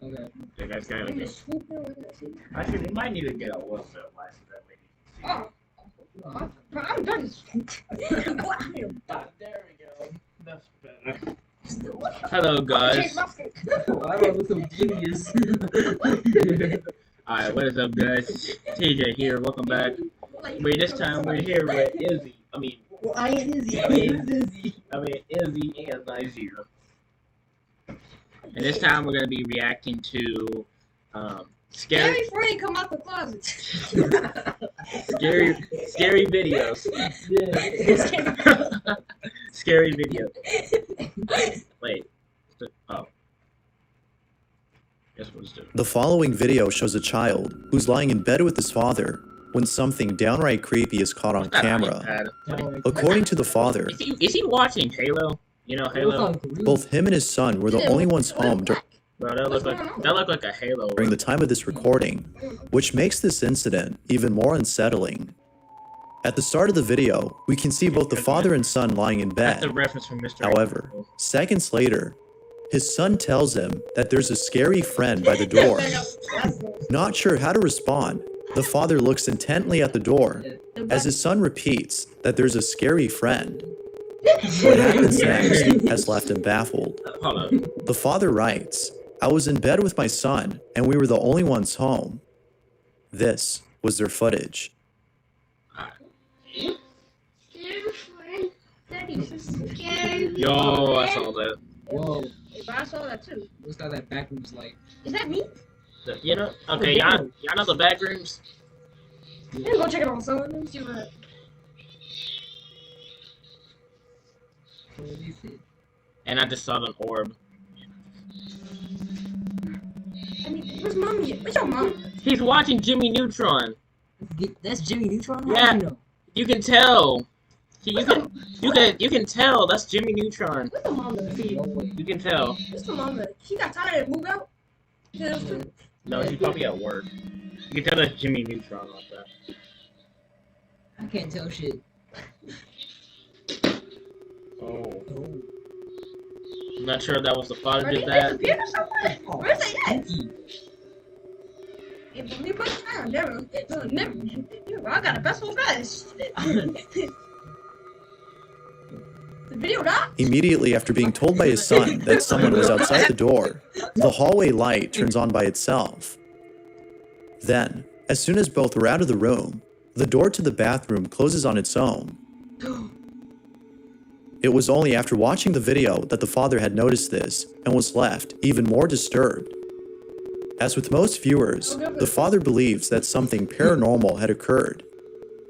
Okay. You guys gotta go. Actually, we might need to get a little bit less that way. Oh, I'm done. There we go. That's better. Hello, guys. I look so genius. Alright, what is up, guys? TJ here. Welcome back. Wait, this time we're here with Izzy. I mean, Izzy and Nigeria. And this time we're gonna be reacting to Scary Freddy come out the closet. scary videos. Yeah. Scary videos. Wait. Oh. Guess we'll just do it. The following video shows a child who's lying in bed with his father when something downright creepy is caught on camera. According to the father, is he watching Halo? You know Halo? both him and his son were the only ones home Bro, that looked like a Halo. during the time of this recording, which makes this incident even more unsettling. At the start of the video, we can see both the father and son lying in That's bed. the reference from Mr. However, seconds later, his son tells him that there's a scary friend by the door. Not sure how to respond, the father looks intently at the door as his son repeats that there's a scary friend. What happens next has left him baffled. Hold up. The father writes, "I was in bed with my son, and we were the only ones home." This was their footage. Yo, I saw that. Whoa. But I saw that too. What's that back room's like? Is that me? You know? Okay, y'all know the back rooms? Let's go check it on someone. Let me see what. And I just saw an orb. I mean, where's mommy? Where's your mom? He's watching Jimmy Neutron. That's Jimmy Neutron? Yeah. You know? You can tell. You can tell that's Jimmy Neutron. Where's the mom at? You can tell. Where's the mom at? She got tired and moved out? No, she's probably at work. You can tell that's Jimmy Neutron like that. I can't tell shit. Oh. I'm not sure if that was the father Are did they that. computer somewhere? Where's they at? If you put time, never. I got the best one first. The video not? Immediately after being told by his son that someone was outside the door, the hallway light turns on by itself. Then, as soon as both were out of the room, the door to the bathroom closes on its own. It was only after watching the video that the father had noticed this and was left even more disturbed. As with most viewers, the father believes that something paranormal had occurred.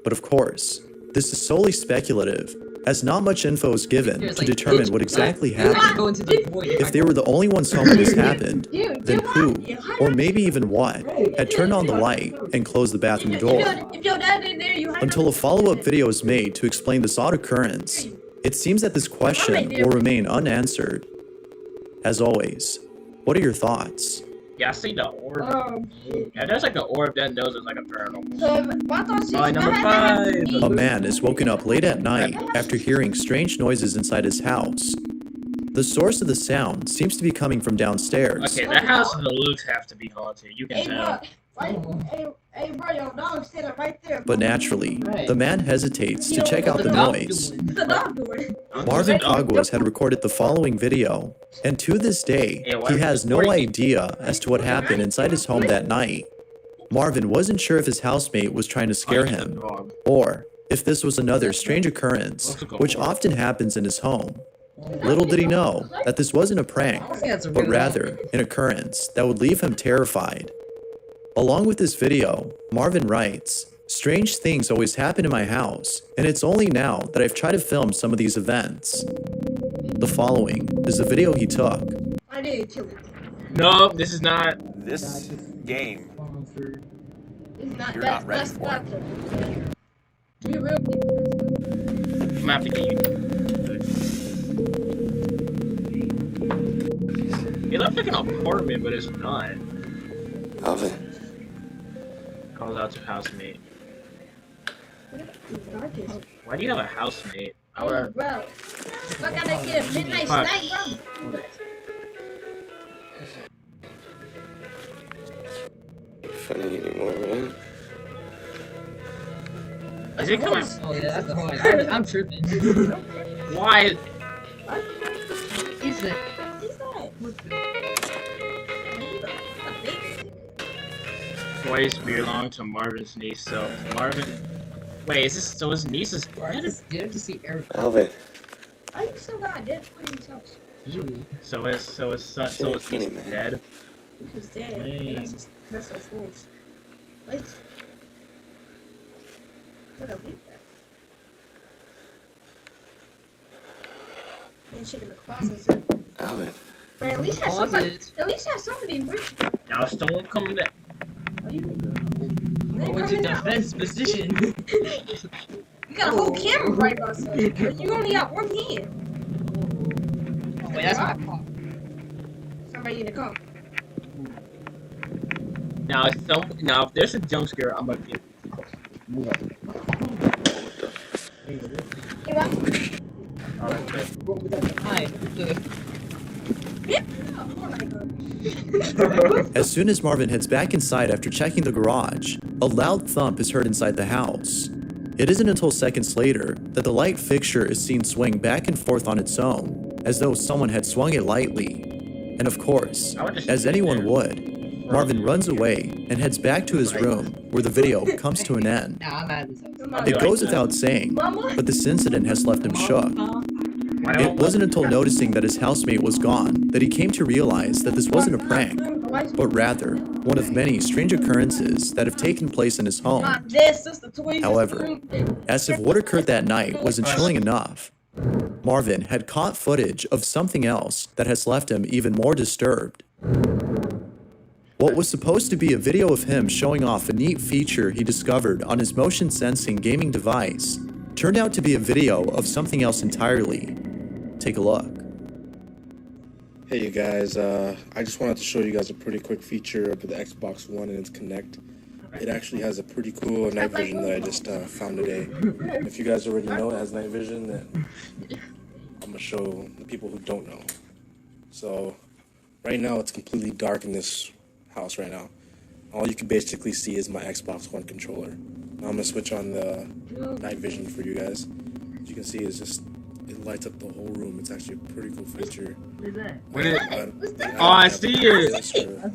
But of course, this is solely speculative, as not much info is given to determine what exactly happened. If they were the only ones home when this happened, then who, or maybe even what, had turned on the light and closed the bathroom door? If your dad in there, you Until a follow-up video is made to explain this odd occurrence, it seems that this question will remain unanswered. As always, what are your thoughts? Yeah, I see the orb. Yeah, there's like an orb that knows it's like a paranormal. Number 5. A man is woken up late at night after hearing strange noises inside his house. The source of the sound seems to be coming from downstairs. Okay, that house and the looks have to be haunted. You can tell. Hey, bro, your dog's sitting right there. But naturally, the man hesitates to check out the noise. The dog door. Marvin Aguas had recorded the following video, and to this day, he has no idea as to what happened inside his home that night. Marvin wasn't sure if his housemate was trying to scare him, or if this was another strange occurrence, which often happens in his home. Little did he know that this wasn't a prank, but rather an occurrence that would leave him terrified. Along with this video, Marvin writes, "Strange things always happen in my house, and it's only now that I've tried to film some of these events." The following is the video he took. I did kill it. No, this is not. This game, It's not. You're not ready for it. You real I'm gonna have to get you. It looks like an apartment, but it's not. Oven. Calls out to housemate. Why do you have a housemate? I would. Bro, I gotta get a midnight Fuck. snack, bro. funny anymore, man. Is it coming? Oh yeah, that's the whole. I'm tripping. Why? Is it? Boys belong to Marvin's niece. So Marvin. Wait, is this so? His niece is I dead? just did to see everything. Alvin. I you still got dead in his house. So his son, so his niece is dead. He's dead. Dang. That's his voice. Wait. What a week. And shit in the closet. Alvin. Man, at least have somebody rich. Now someone coming back. I went to defense position. You got a whole camera right by yourself. You only got one hand. Oh, wait, that's my fault. Somebody in the car. Now if there's a jump scare, I'm gonna get. Hey, what? Alright, good. Hi. As soon as Marvin heads back inside after checking the garage, a loud thump is heard inside the house. It isn't until seconds later that the light fixture is seen swing back and forth on its own, as though someone had swung it lightly. And of course, as anyone would, Marvin runs away and heads back to his room, where the video comes to an end. Nah, I'm out of this house. It goes without saying, but this incident has left him shook. It wasn't until noticing that his housemate was gone that he came to realize that this wasn't a prank, but rather one of many strange occurrences that have taken place in his home. However, as if what occurred that night wasn't chilling enough, Marvin had caught footage of something else that has left him even more disturbed. What was supposed to be a video of him showing off a neat feature he discovered on his motion sensing gaming device turned out to be a video of something else entirely. Take a look. Hey you guys, I just wanted to show you guys a pretty quick feature of the Xbox One and its Connect. It actually has a pretty cool night vision that I just found today. If you guys already know it has night vision, then I'm gonna show the people who don't know. So right now it's completely dark in this house right now. All you can basically see is my Xbox One controller. Now I'm gonna switch on the night vision for you guys. As you can see, it's just it lights up the whole room. It's actually a pretty cool feature. What is it? Oh, I see it.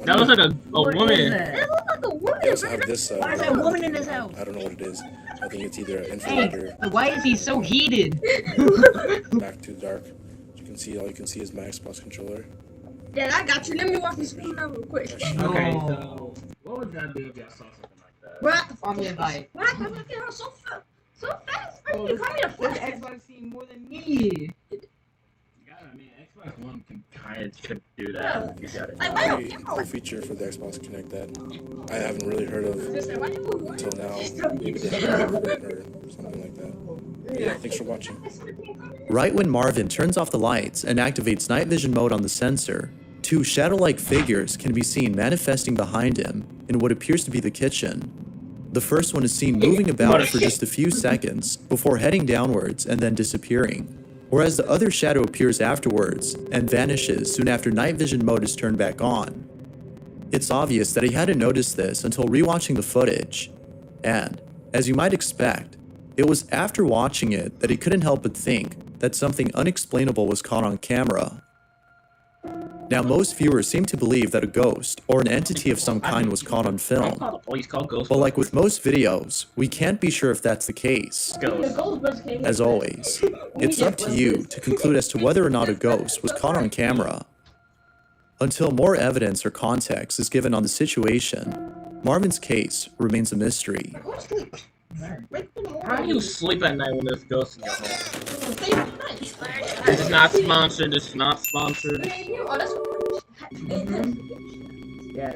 That looks like a woman. That looks like a woman. They also have this. Why is there a woman in this house? I don't know what it is. I think it's either an Hey, infrared why is he so heated? or back to dark. As you can see, all you can see is my Xbox controller. Dad, I got you. Let me watch this screen out real quick. Okay, so what would that be if y'all saw something like that? What? Follow me invite. What? I'm looking at her so fast. So fast. Are you call me the This flash? Xbox seen more than me. Yeah, I mean, Xbox One could do that. You got it. Like, why Pretty don't cool you feature for the Xbox Connect that I haven't really heard of why you until now. Maybe they have it or something like that. Yeah, thanks for watching. Right when Marvin turns off the lights and activates night vision mode on the sensor, two shadow-like figures can be seen manifesting behind him in what appears to be the kitchen. The first one is seen moving about for just a few seconds before heading downwards and then disappearing, whereas the other shadow appears afterwards and vanishes soon after night vision mode is turned back on. It's obvious that he hadn't noticed this until rewatching the footage, and, as you might expect, it was after watching it that he couldn't help but think that something unexplainable was caught on camera. Now, most viewers seem to believe that a ghost or an entity of some kind was caught on film. Call the police, call Ghost. But like with most videos, we can't be sure if that's the case. Ghost. As always, it's up to you to conclude as to whether or not a ghost was caught on camera. Until more evidence or context is given on the situation, Marvin's case remains a mystery. How do you sleep at night when there's ghosts in your home? This is not sponsored. This is not sponsored. Yeah,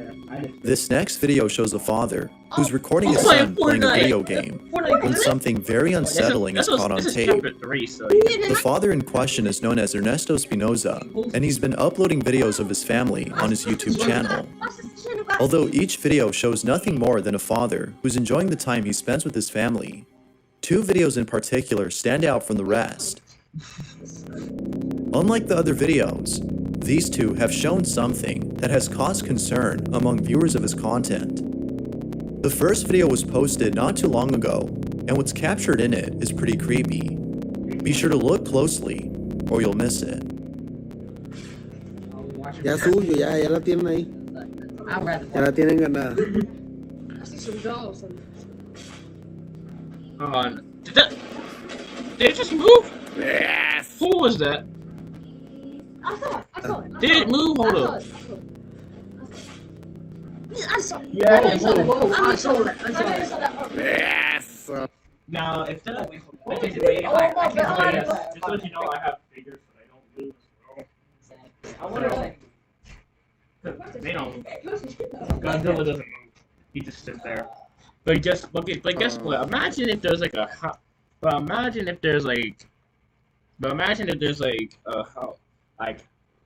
This next video shows a father who's recording his son playing a video game when something very unsettling is caught on tape. Chapter 3, so The father in question is known as Ernesto Spinoza, and he's been uploading videos of his family on his YouTube channel. Although each video shows nothing more than a father who's enjoying the time he spends with his family, two videos in particular stand out from the rest. Unlike the other videos, these two have shown something that has caused concern among viewers of his content. The first video was posted not too long ago, and what's captured in it is pretty creepy. Be sure to look closely, or you'll miss it. Ya suyo, ya la tienen ahí. I'd rather Ya la tienen ganada. I see some dolls. Did it just move? Yes. Who was that? I saw it. Did it move? Hold up. I saw it. Yeah, I saw it. Yes. Now, if that, Oh my God. just to let you know, I have figures, but I don't lose. I wonder if they don't. Godzilla doesn't move. He just sits there. But guess what? Imagine if there's like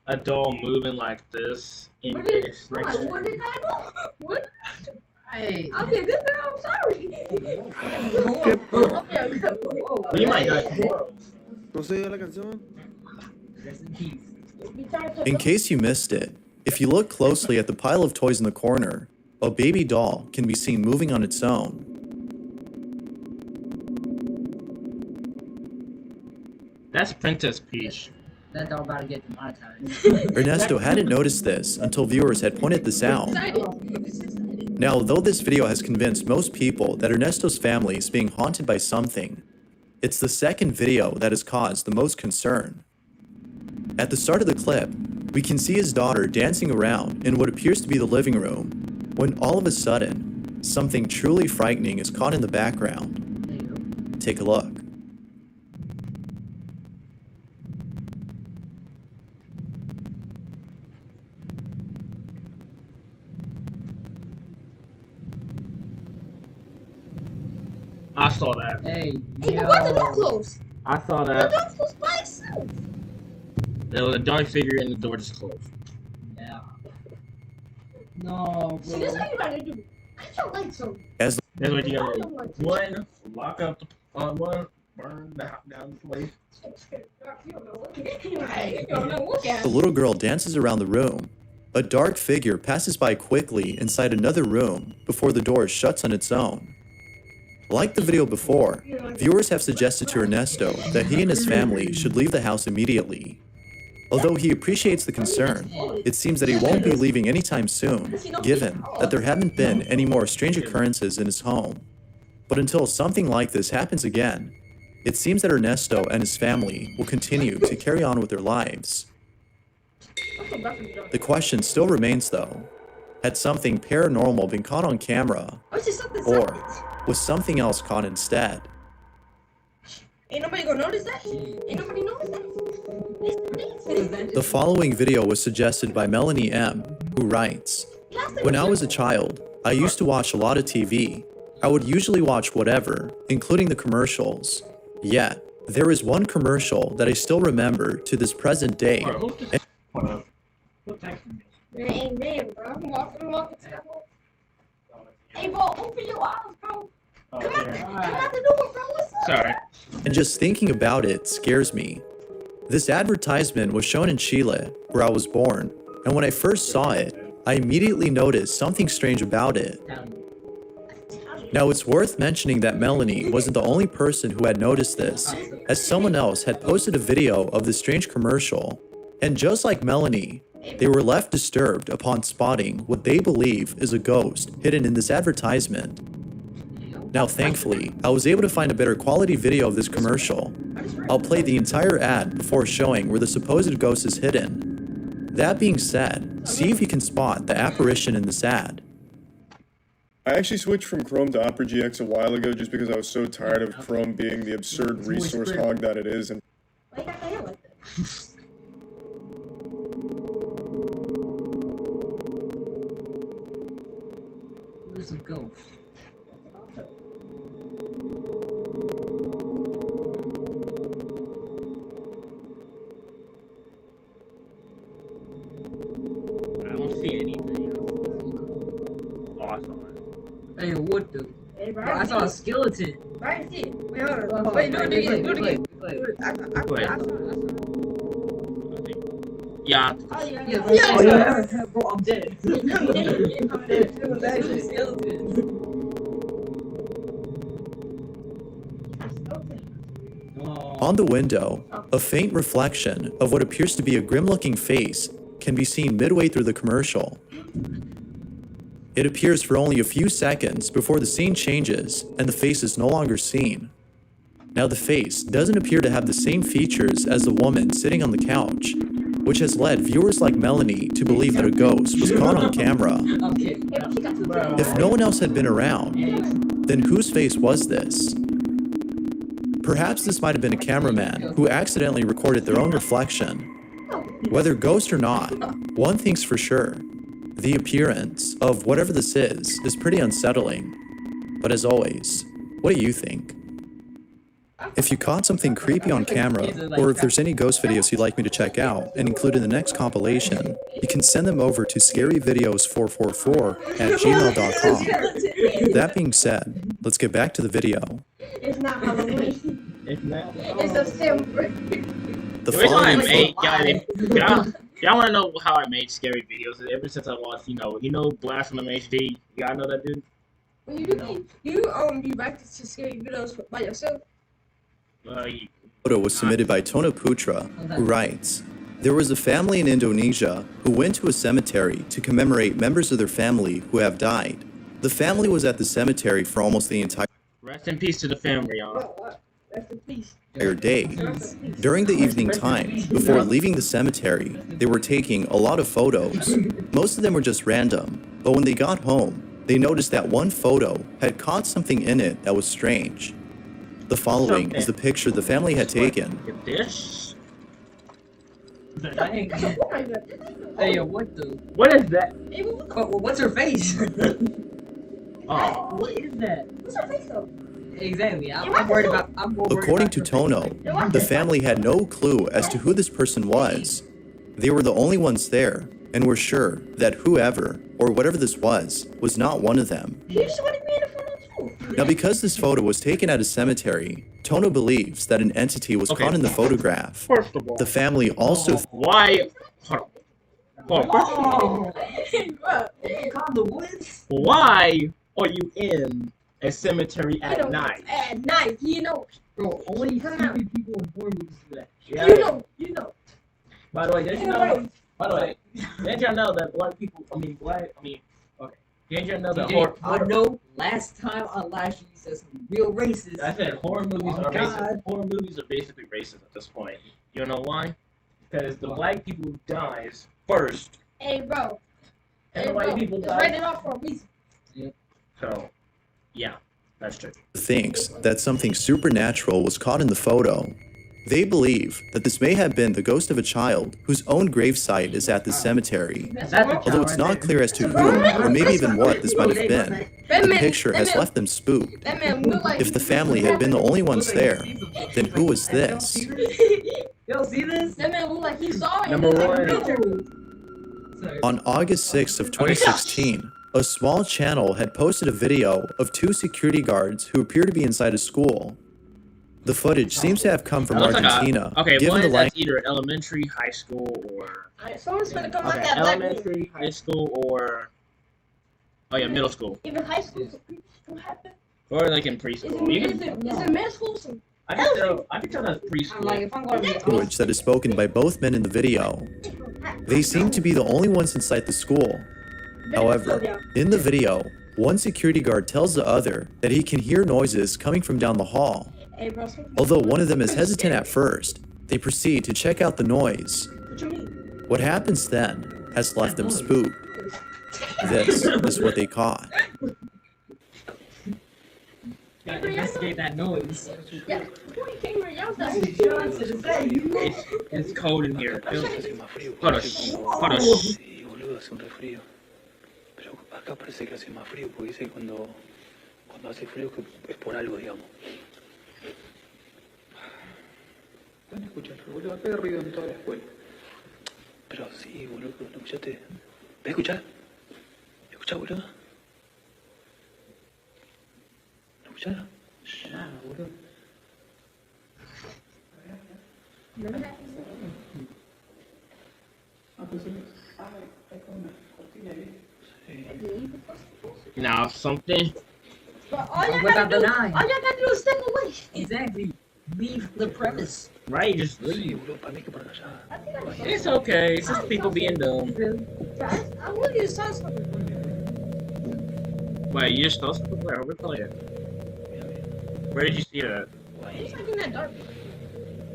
a doll moving like this in this. What did I do? What? Hey. I'll be a good girl. I'm sorry. We might die tomorrow. ¿No se dio la canción? Rest in peace. In case you missed it, if you look closely at the pile of toys in the corner, a baby doll can be seen moving on its own. That's Princess Peach. That dog about to get demonetized. Ernesto hadn't noticed this until viewers had pointed this out. Now, though this video has convinced most people that Ernesto's family is being haunted by something, it's the second video that has caused the most concern. At the start of the clip, we can see his daughter dancing around in what appears to be the living room, when all of a sudden, something truly frightening is caught in the background. Take a look. I saw that. Hey, Hey, but why's the door closed? I saw The that. door closed by itself. There was a dark figure and the door just closed. Yeah. No, See, this is bro. how you gotta do. Cut your lights on. As That's what you I gotta don't do. want to. One, lock up the one, burn the house down the place. You don't know what. You don't know what. the little girl dances around the room, a dark figure passes by quickly inside another room before the door shuts on its own. Like the video before, viewers have suggested to Ernesto that he and his family should leave the house immediately. Although he appreciates the concern, it seems that he won't be leaving anytime soon, given that there haven't been any more strange occurrences in his home. But until something like this happens again, it seems that Ernesto and his family will continue to carry on with their lives. The question still remains though, had something paranormal been caught on camera, or was something else caught instead? Ain't nobody gonna notice that. Ain't nobody notice that. The following video was suggested by Melanie M., who writes, "When I was a child, I used to watch a lot of TV. I would usually watch whatever, including the commercials. Yet, there is one commercial that I still remember to this present day. Man, bro. I'm walking. Hey, bro, open your eyes, bro. Come out the door, bro. What's up? Sorry. And just thinking about it scares me. This advertisement was shown in Chile, where I was born, and when I first saw it, I immediately noticed something strange about it. Now it's worth mentioning that Melanie wasn't the only person who had noticed this, as someone else had posted a video of the strange commercial, and just like Melanie, they were left disturbed upon spotting what they believe is a ghost hidden in this advertisement. Now thankfully, I was able to find a better quality video of this commercial. I'll play the entire ad before showing where the supposed ghost is hidden. That being said, see if you can spot the apparition in this ad. I actually switched from Chrome to Opera GX a while ago just because I was so tired of Chrome being the absurd resource hog that it is, and Why you got the hair like that? Where's the ghost? I don't see anything. Oh, I saw it. Hey, what the? Hey, bro. Bro, I saw a skeleton. Right, see it. Wait, hold on. Oh, Wait, do it again. Do it again. Wait. Wait. Yeah. Oh, yeah. Yeah, bro, I'm dead. I'm dead. It was actually a skeleton. On the window, a faint reflection of what appears to be a grim-looking face can be seen midway through the commercial. It appears for only a few seconds before the scene changes and the face is no longer seen. Now the face doesn't appear to have the same features as the woman sitting on the couch, which has led viewers like Melanie to believe that a ghost was caught on camera. If no one else had been around, then whose face was this? Perhaps this might have been a cameraman who accidentally recorded their own reflection. Whether ghost or not, one thing's for sure. The appearance of whatever this is pretty unsettling. But as always, what do you think? If you caught something creepy on camera, or if there's any ghost videos you'd like me to check out and include in the next compilation, you can send them over to scaryvideos444@gmail.com. That being said, let's get back to the video. It's not Halloween. It's not. It's December. The Here's how I following made, y'all want to know how I made scary videos? Ever since I watched, Blast from HD. Y'all know that dude? When you react to scary videos by yourself. photo was submitted by Tona Putra, who writes, "There was a family in Indonesia who went to a cemetery to commemorate members of their family who have died. The family was at the cemetery for almost the entire Rest in peace to the family, y'all. Rest in peace. day. During the evening time, before leaving the cemetery, they were taking a lot of photos. Most of them were just random, but when they got home, they noticed that one photo had caught something in it that was strange. The following is the picture the family had taken. This? Hey, yo, what the? What is that? What's her face? Oh. What is that? What's her face though? Exactly. I'm worried about. I'm more worried According about to her Tono, the family had no clue as to who this person was. They were the only ones there and were sure that whoever or whatever this was not one of them. You just wanted me in the photo too. Now, because this photo was taken at a cemetery, Tono believes that an entity was caught in the photograph. First of all, The family also why? Hold on. Oh, calm the woods. Why are you in a cemetery at night? At night, Bro, only stupid people in horror movies do that. Yeah. You know. By the way, didn't you know? By the way, didn't y'all know that black people? Okay. Didn't y'all know that horror? I know. Last time on last year you said some real racist. I said horror movies Oh, are God. racist. Horror movies are basically racist at this point. You know why? Because the black people dies first, Hey, bro. and the white people It's die. rated off for a reason. So, yeah, that's true. thinks that something supernatural was caught in the photo. They believe that this may have been the ghost of a child whose own gravesite is at the cemetery. Although it's not clear as to who, or maybe even what this might have been, the picture has left them spooked. That man look like. If the family had been the only ones there, then who was this? Yo, see this? That man look like he saw it. Number one. On August 6th of 2016, a small channel had posted a video of two security guards who appear to be inside a school. The footage seems to have come from That looks like Argentina, okay, given one the is language. that's either elementary, high school, or Someone's gonna come out okay, that black man. elementary, high school, or middle school, Even high school, what happened? or like in Is preschool. You can, it middle school? I can tell that's I'm preschool. like, if I'm going to be Language that is spoken by both men in the video. They seem to be the only ones inside the school. However, in the video, one security guard tells the other that he can hear noises coming from down the hall. Hey, bro, Although one of them is hesitant at first, they proceed to check out the noise. what you mean? What happens then has left them spooked. This is what they caught. gotta investigate that noise. Yeah, who you came here? Y'all not It's cold in here. Hace más frío. Hold on. Sí, boludo, hace un resfrío. Pero acá parece que hace más frío, porque dice que cuando hace frío que es por algo, digamos. ¿Dónde escuchas, boludo? Acá hay ruido en toda la escuela. Pero sí, boludo, ¿no escuchaste? ¿Ves escuchar? ¿Escuchás, boludo? ¿No escuchás? Nada, boludo. Now something. But all y'all Without gotta do denying. is step away. Exactly. leave the premise. Right, just Sí, leave. boludo, para mí que por allá. It's okay. It's just people being dumb. I want you to start something. Wait, you just saw something? Where? We're playing. Where did you see that? It's like in that dark.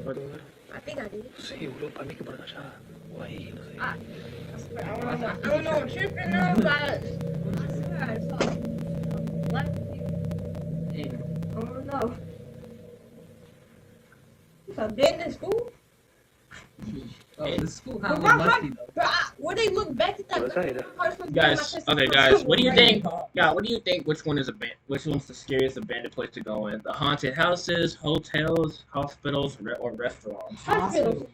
What? I think I did. Sí, boludo, para mí que por allá. O ahí, no sé. I don't know. I'm tripping now, but I swear I saw a black people. I don't know. It's a been in school. The school kind of musty though. But when they look back at that, Pues ahí era. Guys, okay, guys. What do you think? Yeah, what do you think? Which one's the scariest abandoned place to go in? The haunted houses, hotels, hospitals, or restaurants? Hospitals.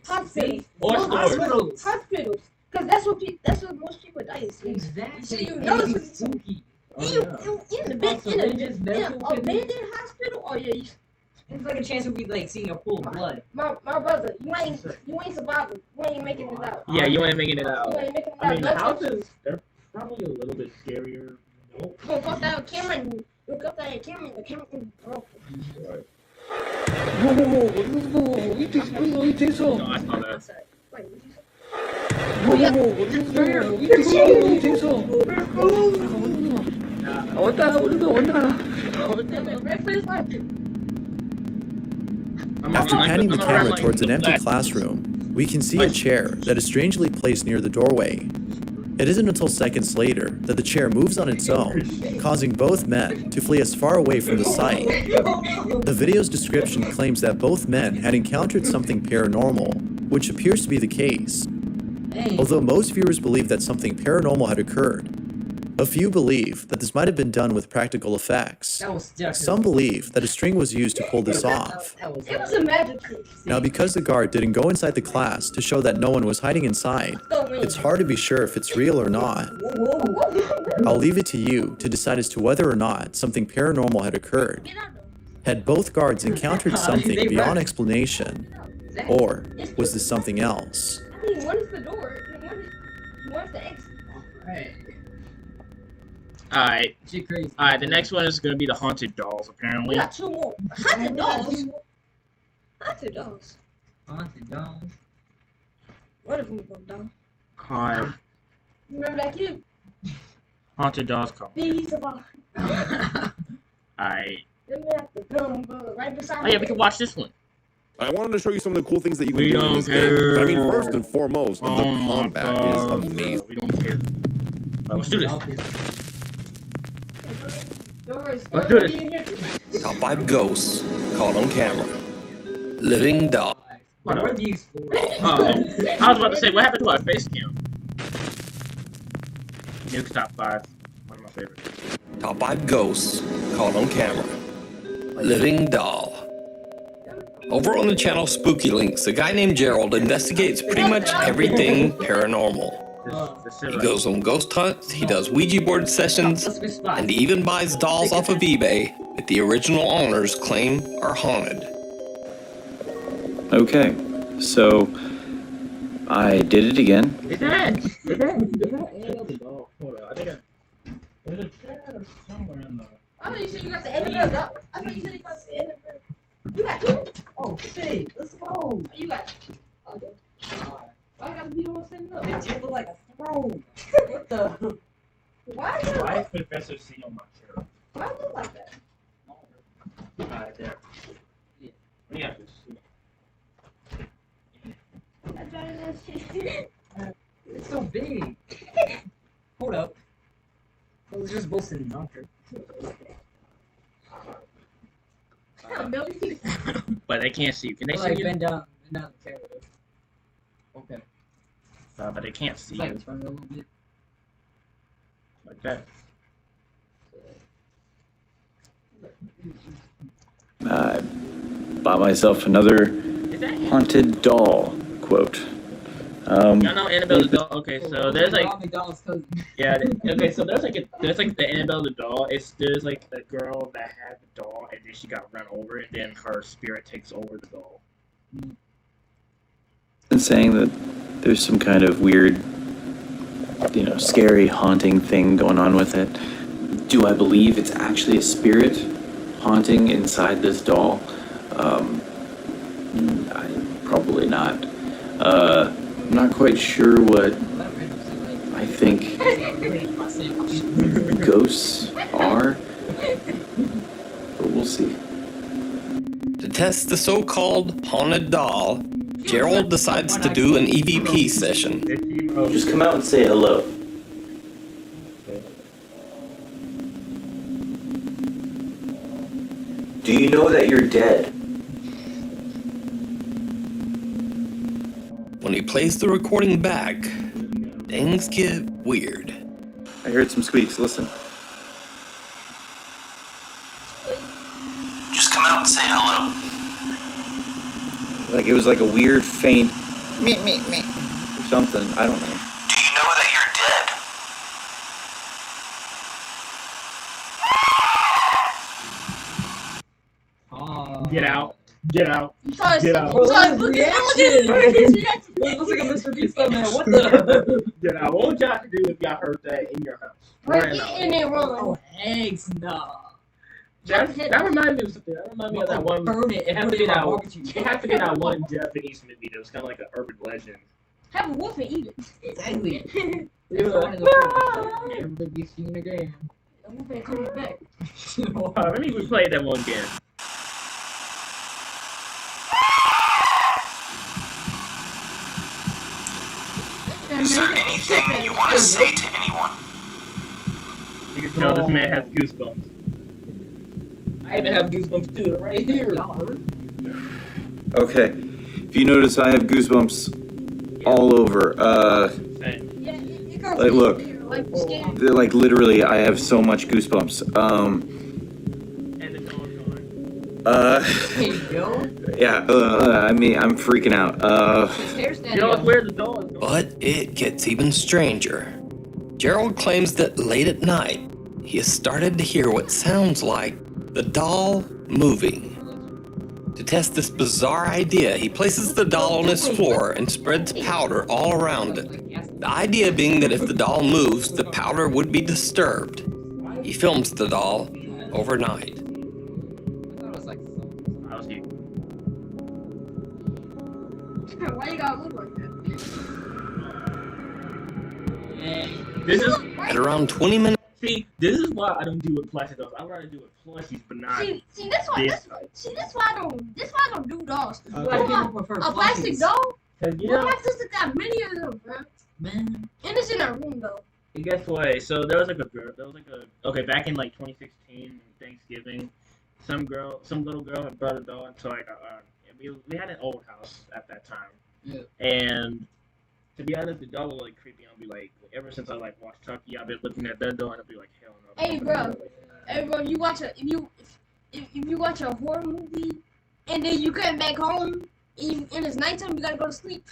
Or stores. Hospitals. Because that's what most people die is. Exactly. So you notice It's it's spooky. in the bed, in a abandoned hospital. Oh yeah, It's like a chance we'd be like seeing a pool of blood. my brother, you ain't surviving. You ain't making it out. Yeah, you ain't making it You out. ain't making it I out. mean, the No houses, they're probably a little bit scarier. Nope. You gonna go down camera and you go down camera and the camera is broken. Boludo, ¿viste eso? ¿Viste eso? No, I saw that. Wait, what you say? Boludo, ¿viste eso? Aguanta, boludo, aguanta. After panning the camera towards an empty classroom, we can see a chair that is strangely placed near the doorway. It isn't until seconds later that the chair moves on its own, causing both men to flee as far away from the site. The video's description claims that both men had encountered something paranormal, which appears to be the case. Although most viewers believe that something paranormal had occurred, a few believe that this might have been done with practical effects. Some believe that a string was used to pull this off. It was a magic trick. Now, because the guard didn't go inside the class to show that no one was hiding inside, it's hard to be sure if it's real or not. I'll leave it to you to decide as to whether or not something paranormal had occurred. Had both guards encountered something beyond explanation, or was this something else? I mean, what is the door? What is the exit? Alright. Shit crazy. Alright, the next one is gonna be the haunted dolls, apparently. We got two more. Haunted dolls. Haunted dolls. Haunted dolls. One of them go down. Alright. Remember that kid? Haunted dolls come. These of all. Alright. Remember that the gun brother right beside Oh yeah, we can watch this one. I wanted to show you some of the cool things that you can We do in don't this game. care. I mean, first and foremost, the Oh my combat God. is amazing. We don't care. Alright, let's do this. Let's do this. Top 5 ghosts caught on camera. Living dog. Hold on. Where do you explore? I was about to say, what happened to our face cam? Nuke's top 5. One of my favorites. Top 5 ghosts caught on camera. Living doll. Over on the channel Spooky Links, a guy named Gerald investigates pretty much everything paranormal. He goes on ghost hunts, he does Ouija board sessions, and he even buys dolls off of eBay that the original owners claim are haunted. Okay, so I did it again. Hold on, I think there's a chair somewhere in the... I thought you said you got the Annabelle doll. I thought you said you got the Annabelle. You got two? Oh shit, let's go. You got. Okay. Why I gotta be the one setting up? It look like a throne. What the? Why is it? Why is Professor C on my chair? Why it look like that? Alright, there. Yeah. What do you have to see? It's so big. Hold up. I was just both sitting down here. But they can't see you. Can they see Like you? bend down the chair. Okay. But they can't see It's like you. turn it a little bit. Like that. I bought myself another haunted doll quote. Y'all know Annabelle the doll? Okay, so there's like... McDonald's cousin. Yeah, okay, so there's like the Annabelle the doll. There's like a girl that had the doll and then she got run over and then her spirit takes over the doll. And saying that there's some kind of weird, scary, haunting thing going on with it. Do I believe it's actually a spirit haunting inside this doll? Probably not. I'm not quite sure what I think ghosts are, but we'll see. To test the so-called haunted doll, Gerald decides to do an EVP session. Just come out and say hello. Do you know that you're dead? When he plays the recording back, things get weird. I heard some squeaks, listen. Just come out and say hello. Like it was like a weird faint meep meep meep or something, I don't know. Do you know that you're dead? Get out. Get out. Get out. Look at his reaction. Looks like a Mr. Beast man. What the? Get out. What would y'all do if y'all heard that in your house? Right in there rolling. Oh, eggs, no. That reminds me of something. That reminds me of that one. Burn it. It has to be that. It has to be that one Japanese movie that was kind of like an urban legend. Have a wolf and eat it. Exactly. Never be seen again. The wolf ain't coming back. Let me replay that one again. Is there anything you want to say to anyone? You can tell this man has goosebumps. I even have goosebumps too, right here. Okay. If you notice, I have goosebumps all over. Like, look. Like, literally, I have so much goosebumps. And the dog's gone. Yeah, I mean, I'm freaking out. Where the dog is. But it gets even stranger. Gerald claims that late at night, he has started to hear what sounds like the doll moving. To test this bizarre idea, he places the doll on his floor and spreads powder all around it. The idea being that if the doll moves, the powder would be disturbed. He films the doll overnight. Why you gotta look like that? This is at around 20 minutes. See, this is why I don't do with plastic dolls. I'd rather do with plushies, but not. See, that's why I don't do dolls. Why people prefer A plastic plushies? doll? Yeah. My sister got many of them, bro. Man. And it's in her room though. And guess what? So there was like a girl. Okay, back in like 2016 Thanksgiving, some little girl had brought a doll into like we had an old house at that time. Yeah. And to be honest, the doll was like creepy. I'll be like, ever since I like watched Chucky, I've been looking at that doll and I'll be like, hell no. Hey, bro, you watch if you watch a horror movie and then you come back home and it's nighttime, you gotta go to sleep.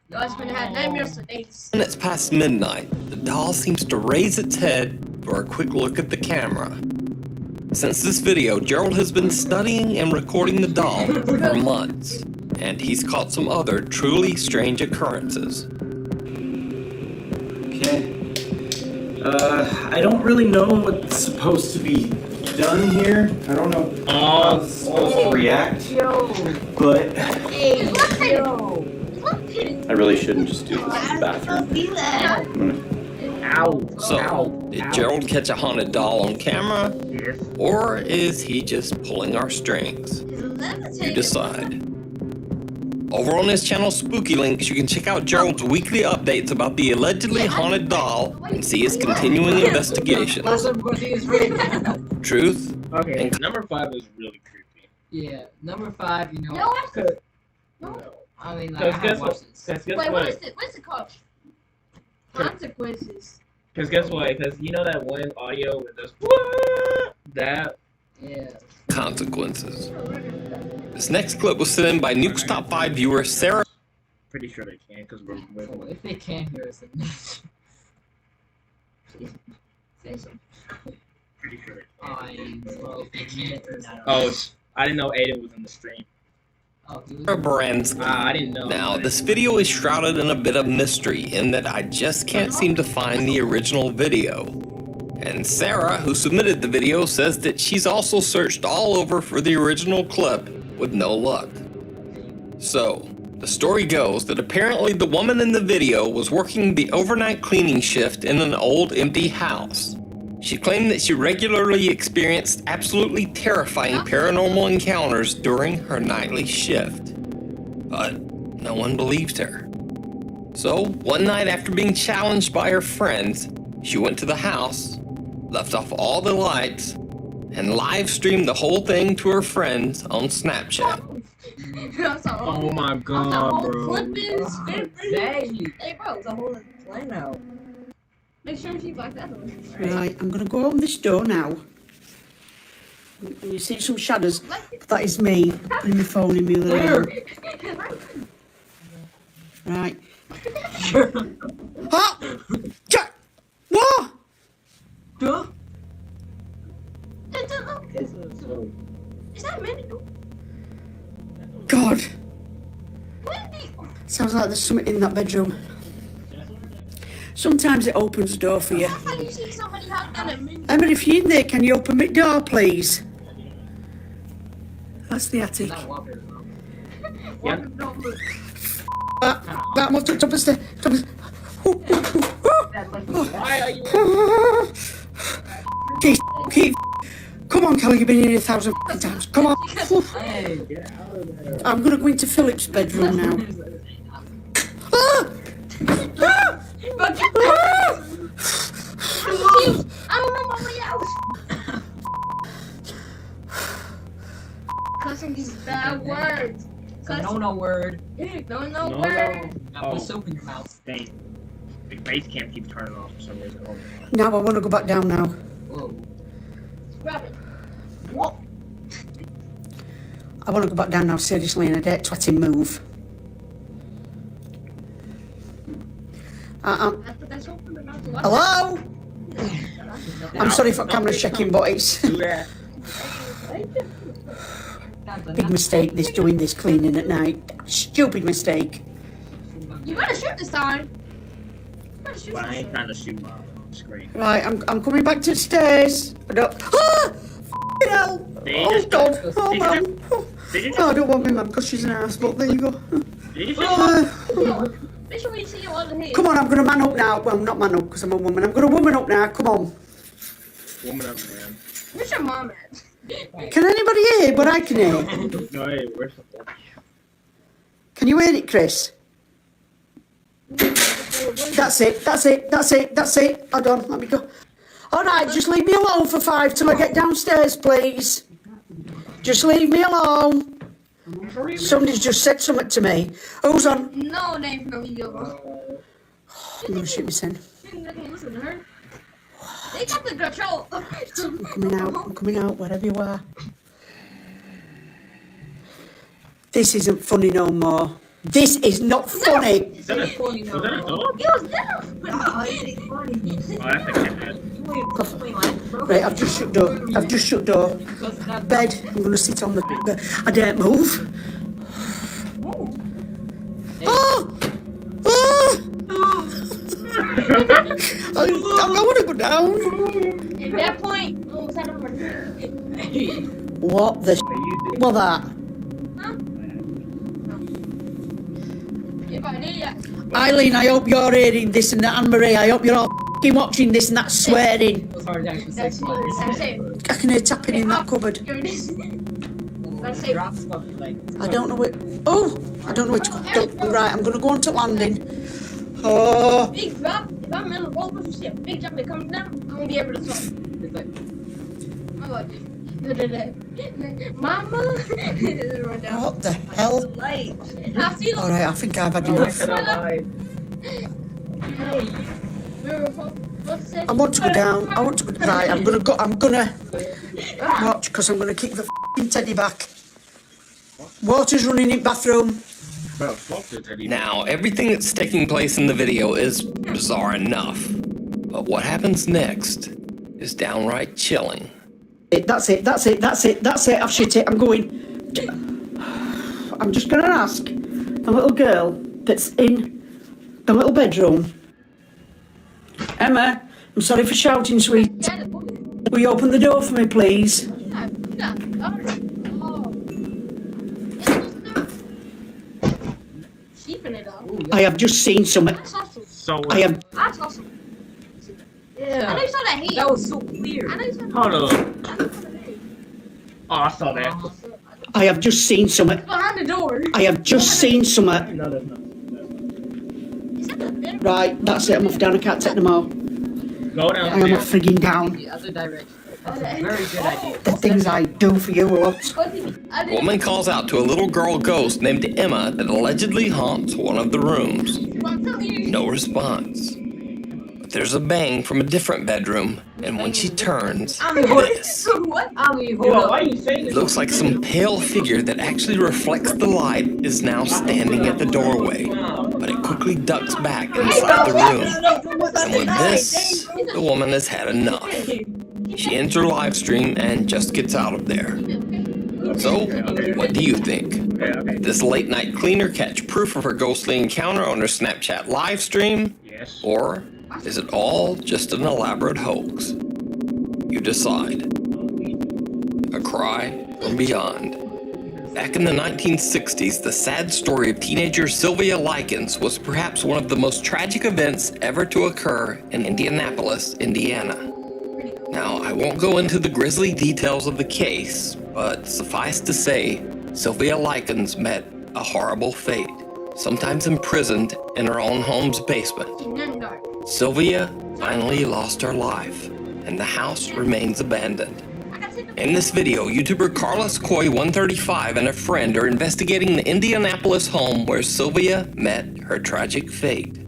Y'all just gonna have nightmares for days. Minutes past midnight, the doll seems to raise its head for a quick look at the camera. Since this video, Gerald has been studying and recording the doll for months, and he's caught some other truly strange occurrences. Okay. I don't really know what's supposed to be done here. I don't know how it's supposed to react, but I really shouldn't just do this in the bathroom. So, did Gerald catch a haunted doll on camera? Yes. Or is he just pulling our strings? You decide. Over on his channel Spooky Links, you can check out Gerald's weekly updates about the allegedly haunted doll and see his continuing investigations. Truth. Okay, and number 5 is really creepy. Yeah, number 5, you know. No, I mean, like, I have watched this. Wait, what's it called? Consequences. Because guess what? Because you know that one audio with those that. Yeah. Consequences. This next clip was sent in by Nuke's Top 5 viewer Sarah. Pretty sure they can, because we're if they can hear us, then pretty sure they can. Oh, I didn't know Aiden was in the stream. Baranski. I didn't know. Now, this video is shrouded in a bit of mystery in that I just can't seem to find the original video. And Sarah, who submitted the video, says that she's also searched all over for the original clip with no luck. So, the story goes that apparently the woman in the video was working the overnight cleaning shift in an old empty house. She claimed that she regularly experienced absolutely terrifying paranormal encounters during her nightly shift. But no one believed her. So, one night after being challenged by her friends, she went to the house, left off all the lights, and live streamed the whole thing to her friends on Snapchat. Oh my god, bro. Exactly. Hey, bro, it's a whole plan out. Make sure she blacked that one. Right, I'm going to go open this door now. You see some shadows? That is me putting my phone in the other room. Right. Ah! What? Huh? Is that Minnie? God. Sounds like there's something in that bedroom. Sometimes it opens the door for you. Emma, if you're in there, can you open my door, please? That's the attic. Yeah. I'm up to the top of the stairs. Keep. Come on, Kelly, you've been in here 1,000 times. Come on. I'm going to go into Philip's bedroom now. I don't know my way out. Cussing these bad words. No word. No word. Now put soap in your mouth. Dang. The base cam keeps turning off for some reason. Now I want to go back down now. Whoa. Grab it. What? I want to go back down now, seriously, and I dare twatting move. Hello? I'm sorry for camera checking, but it's big mistake this doing this cleaning at night. Stupid mistake. You better shoot this time. Well, I ain't trying to shoot my screen. Right, I'm coming back to the stairs. I don't. Ah! F***ing hell! Oh God! Oh man! Oh, I don't want my mum because she's an ass. But there you go. Make sure we see your other hand. Come on, I'm gonna man up now. Well, not man up because I'm a woman. I'm gonna woman up now. Come on. Woman up, man. Where's your mom at? Can anybody hear what I can hear? No, hey, where's the phone? Can you hear it, Chris? That's it. Hold on, let me go. All right, just leave me alone for 5 till I get downstairs, please. Just leave me alone. Somebody's just said something to me. Who's on? No name from you. I'm gonna shoot this in. Listen to her. They got the control. I'm coming out, wherever you are. This isn't funny no more. This is not funny. Was that a dog? It was never funny. Oh, that's a cat. Right, I've just shut door. Bed. I'm gonna sit on the bed. I daren't move. Oh! I don't want to go down. At that point, what the? What that? Eileen, I hope you're hearing this and that. Anne-Marie, I hope you're all f***ing watching this and that swearing. I can hear tapping in that cupboard. I don't know where. Oh, I don't know where to go. Right, I'm going to go on to landing. Oh. Big drop. If I'm in a roll, if you see a big jump that comes down, I'm going to be able to talk. Mama. What the hell? Alright, I think I've had enough. I want to go down. Right, I'm gonna watch because I'm gonna kick the f***ing teddy back. Water's running in bathroom. Now, everything that's taking place in the video is bizarre enough, but what happens next is downright chilling. That's it. I've shit it. I'm going. I'm just going to ask the little girl that's in the little bedroom. Emma, I'm sorry for shouting, sweet. Will you open the door for me, please? I have just seen something. So I am. I saw some. Yeah. I know you saw that heat. That was so clear. I know you saw that. hold on. Oh, I saw that. I have just seen something. Behind the door. I have just seen something. No, that's not. Right, that's it. I'm off down. I can't take them all. Go I am downstairs. off frigging down. The other direction. That's a very good idea. The things I do for you lot. A woman calls out to a little girl ghost named Emma that allegedly haunts one of the rooms. No response. But there's a bang from a different bedroom, and when she turns, this. What? Why are you saying It this? looks like some pale figure that actually reflects the light is now standing at the doorway, but it quickly ducks back inside the room. And with this, the woman has had enough. She ends her live stream and just gets out of there. So, what do you think? This late night cleaner catch proof of her ghostly encounter on her Snapchat live stream? Yes. Or is it all just an elaborate hoax? You decide. A cry from beyond. Back in the 1960s, the sad story of teenager Sylvia Likens was perhaps one of the most tragic events ever to occur in Indianapolis, Indiana. Now, I won't go into the grisly details of the case, but suffice to say, Sylvia Likens met a horrible fate, sometimes imprisoned in her own home's basement. Sylvia finally lost her life, and the house remains abandoned. In this video, YouTuber Carlos Coy135 and a friend are investigating the Indianapolis home where Sylvia met her tragic fate.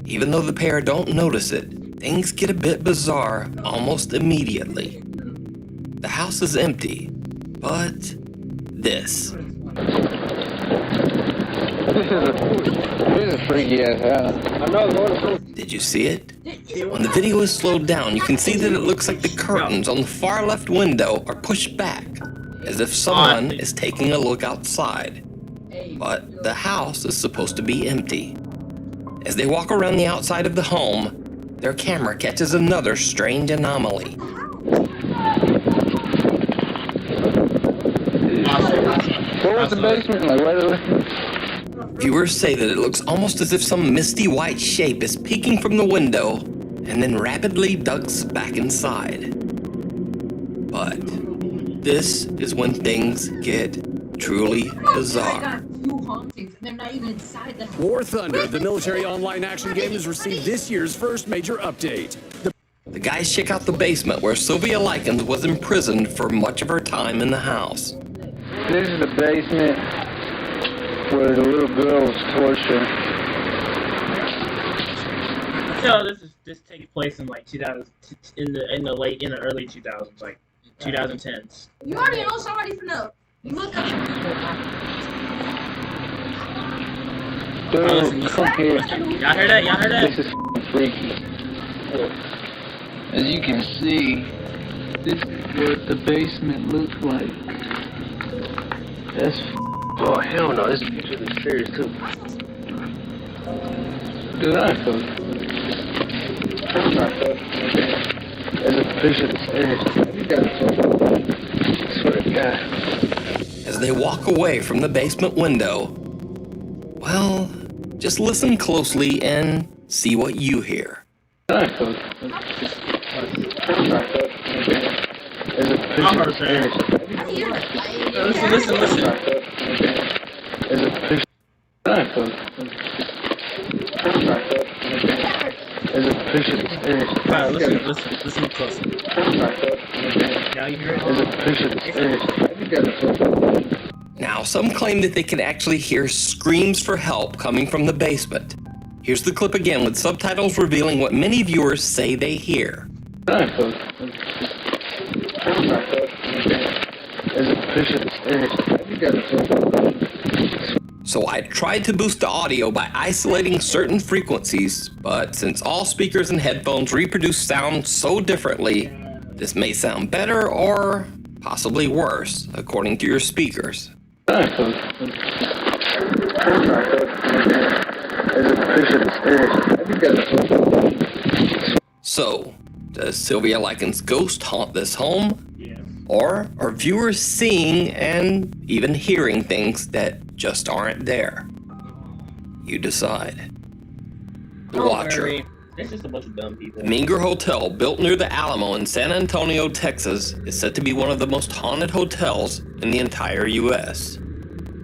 Even though the pair don't notice it, things get a bit bizarre almost immediately. The house is empty, but this. This is freaky as hell. Did you see it? When the video is slowed down, you can see that it looks like the curtains on the far left window are pushed back, as if someone is taking a look outside. But the house is supposed to be empty. As they walk around the outside of the home, their camera catches another strange anomaly. What was the basement like? Right. Viewers say that it looks almost as if some misty white shape is peeking from the window and then rapidly ducks back inside. But this is when things get truly bizarre. War Thunder, the military online action game, has received this year's first major update. The guys check out the basement where Sylvia Likens was imprisoned for much of her time in the house. This is the basement where the little girl was tortured. So this takes place in like 2000, in the early 2000s, like 2010s. You already know somebody from the. You look up. Dude, come here. Y'all heard that? Y'all heard that? This is freaky. As you can see, this is what the basement looks like. That's oh hell no, this is a picture of the stairs too. Dude, I feel there's a picture of the stairs. I swear to God. As they walk away from the basement window, well, just listen closely and see what you hear. I feel there's a picture of the stairs. Listen. There's a picture. I feel there's a picture of the stairs. Alright, listen closely. Now you hear it? There's a picture of the stairs. Now, some claim that they can actually hear screams for help coming from the basement. Here's the clip again with subtitles revealing what many viewers say they hear. I feel there's a picture of the stairs. So I tried to boost the audio by isolating certain frequencies, but since all speakers and headphones reproduce sound so differently, this may sound better or possibly worse, according to your speakers. I feel there's a picture of the stairs. So, does Sylvia Likens' ghost haunt this home? Or are viewers seeing and even hearing things that just aren't there? You decide. The Don't Watcher. worry. It's just a bunch of dumb people. The Meager Hotel, built near the Alamo in San Antonio, Texas, is said to be one of the most haunted hotels in the entire U.S.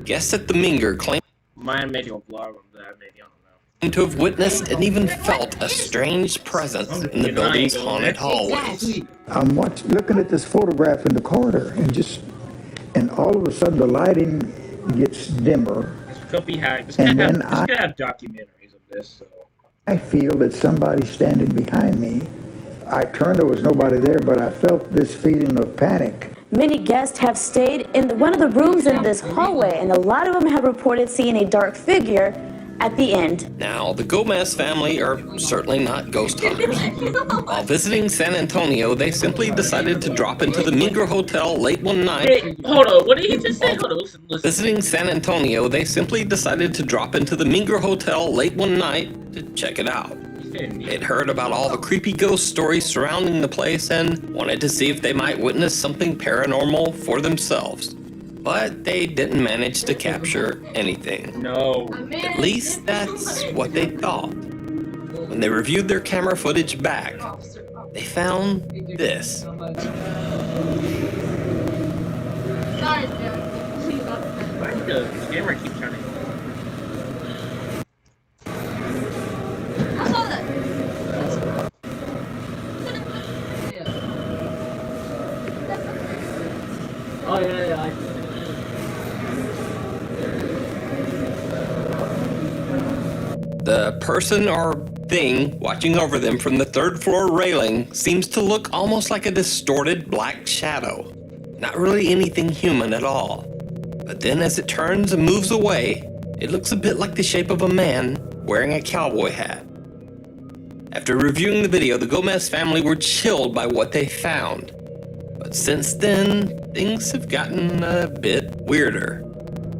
Guests at the Meager claim Mine made you a vlog of that, maybe, I don't know. to have witnessed and even felt a strange presence in the building's haunted hallways. I'm looking at this photograph in the corner, and all of a sudden the lighting gets dimmer. This could be hacked. This And could then have documentaries of this, so. I feel that somebody's standing behind me. I turned, there was nobody there, but I felt this feeling of panic. Many guests have stayed in one of the rooms in this hallway, and a lot of them have reported seeing a dark figure at the end. Now, the Gomez family are certainly not ghost hunters. While visiting San Antonio, they simply decided to drop into the Meager Hotel late one night. Hey, hold on, what did he just say? Hold on, listen. Visiting San Antonio, they simply decided to drop into the Meager Hotel late one night to check it out. They'd heard about all the creepy ghost stories surrounding the place and wanted to see if they might witness something paranormal for themselves. But they didn't manage to capture anything. No. At least that's what they thought. When they reviewed their camera footage back, they found this. Sorry, Why did the camera keep turning? I saw that. Oh yeah. The person or thing watching over them from the third floor railing seems to look almost like a distorted black shadow. Not really anything human at all. But then as it turns and moves away, it looks a bit like the shape of a man wearing a cowboy hat. After reviewing the video, the Gomez family were chilled by what they found. But since then, things have gotten a bit weirder.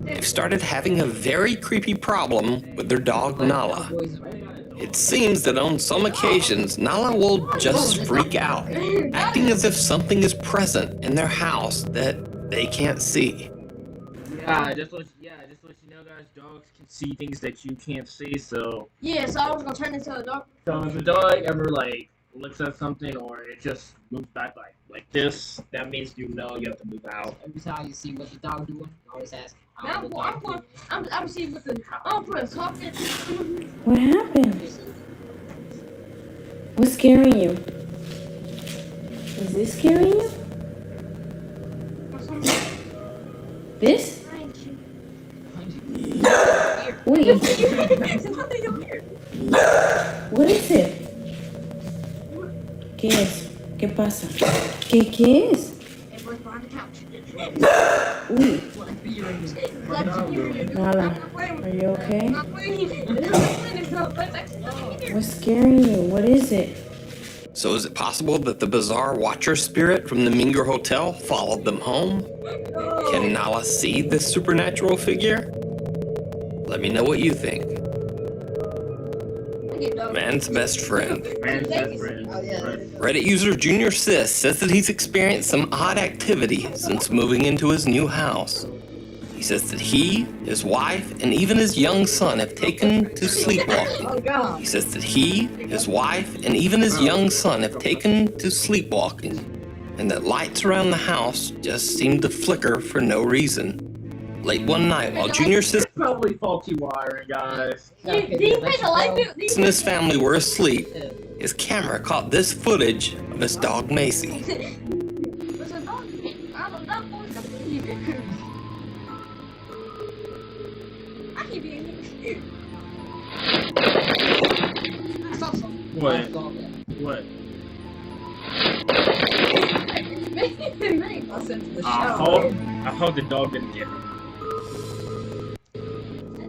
They've started having a very creepy problem with their dog Nala. It seems that on some occasions, Nala will just freak out, acting as if something is present in their house that they can't see. Yeah, just let you know, guys, dogs can see things that you can't see, so. Yeah, so I was gonna turn into a dog. So if a dog ever, like, looks at something or it just moves back like this, that means you know you have to move out. Every time you see what the dog doing, you always ask. I'm seeing what the I'm putting talking. What happened? What's scaring you? Is this scaring you? This? Wait. What is it? ¿Qué es? ¿Qué pasa? ¿Qué es? Uy. Nala, are you okay? What's scaring you? What is it? So is it possible that the bizarre watcher spirit from the Meager Hotel followed them home? Can Nala see this supernatural figure? Let me know what you think. Man's best friend. Reddit user Junior Sis says that he's experienced some odd activity since moving into his new house. He says that he, his wife, and even his young son have taken to sleepwalking. He says that he, his wife, and even his young son have taken to sleepwalking, and that lights around the house just seem to flicker for no reason. Late one night, while Junior Sis Probably faulty wiring, guys. Did you pay the light bill? and his family were asleep, his camera caught this footage of his dog Macy. What? I hope the dog didn't get her.